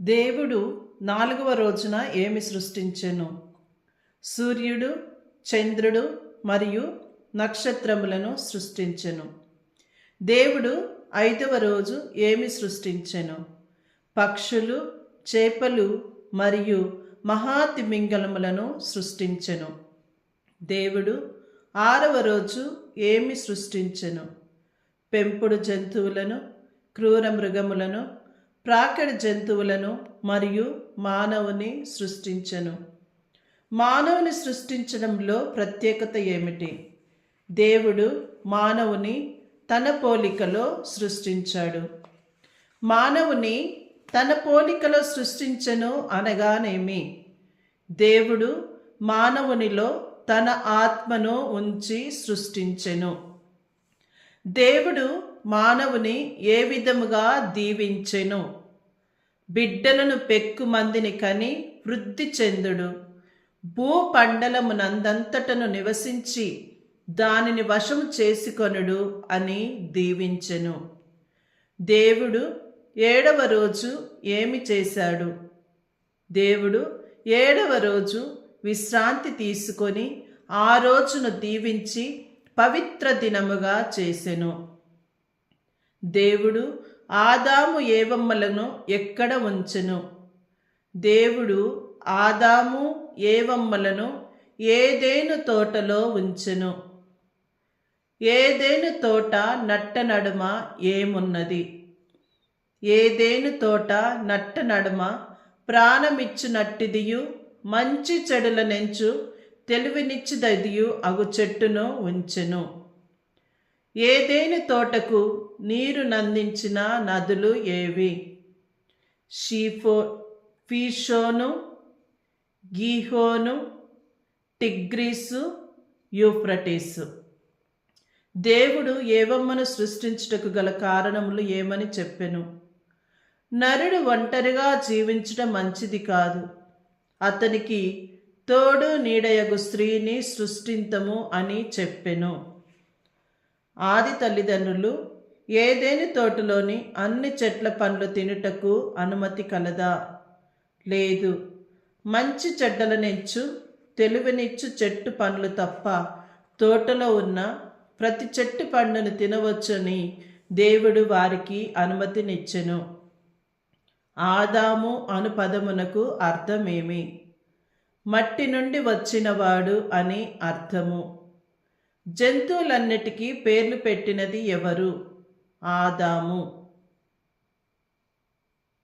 దేవుడు 4వ రోజున ఏమి సృష్టించెను? సూర్యుడు, చంద్రుడు మరియు నక్షత్రములను సృష్టించెను. దేవుడు 5వ రోజు ఏమి సృష్టించెను? పక్షులు, చేపలు మరియు మహాతిమింగలములను సృష్టించెను. దేవుడు 6వ రోజు ఏమి సృష్టించెను? పెంపుడు జంతువులను, క్రూర మృగములను, ప్రాకడ జంతువులను మరియు మానవుని సృష్టించెను. మానవుని సృష్టించడంలో ప్రత్యేకత ఏమిటి? దేవుడు మానవుని తన పోలికలో సృష్టించాడు. మానవుని తన పోలికలో సృష్టించెను అనగానేమి? దేవుడు మానవునిలో తన ఆత్మను ఉంచి సృష్టించెను. దేవుడు మానవుని ఏ విధముగా దీవించెను? బిడ్డలను పెక్కుమందిని కని వృద్ధి చెందుడు, భూపండలమునందంతటను నివసించి దానిని వశము చేసుకొనుడు అని దీవించెను. దేవుడు 7వ రోజు ఏమి చేశాడు? దేవుడు 7వ రోజు విశ్రాంతి తీసుకొని ఆ రోజును దీవించి పవిత్ర దినముగా చేసెను. దేవుడు ఆదాము ఏవమ్మలను ఎక్కడ ఉంచెను? దేవుడు ఆదాము ఏవమ్మలను ఏదెను తోటలో ఉంచెను. ఏదెను తోట నట్ట నడుమ ఏమున్నది? ఏదెను తోట నట్ట నడుమ ప్రాణమిచ్చునట్టిదియు మంచి చెడుల నెంచు తెలివినిచ్చిదదియు అగు చెట్టును ఉంచెను. ఏదెను తోటకు నీరు నందించిన నదులు ఏవి? ఫీషోను, గీహోను, టిగ్రీసు, యూఫ్రటీసు. దేవుడు ఏవమ్మను సృష్టించుటకు గల కారణములు ఏమని చెప్పెను? నరుడు ఒంటరిగా జీవించడం మంచిది కాదు, అతనికి తోడు నీడయగు స్త్రీని సృష్టింతము అని చెప్పెను. ఆది తల్లిదండ్రులు ఏదెను తోటలోని అన్ని చెట్ల పండ్లు తినుటకు అనుమతి కలదా? లేదు. మంచి చెడ్డలనిచ్చు తెలివినిచ్చు చెట్టు పండ్లు తప్ప తోటలో ఉన్న ప్రతి చెట్టు పండును తినవచ్చని దేవుడు వారికి అనుమతినిచ్చెను. ఆదాము అను పదమునకు అర్థమేమి? మట్టి నుండి వచ్చినవాడు అని అర్థము. జంతువులన్నిటికీ పేర్లు పెట్టినది ఎవరు? ఆదాము.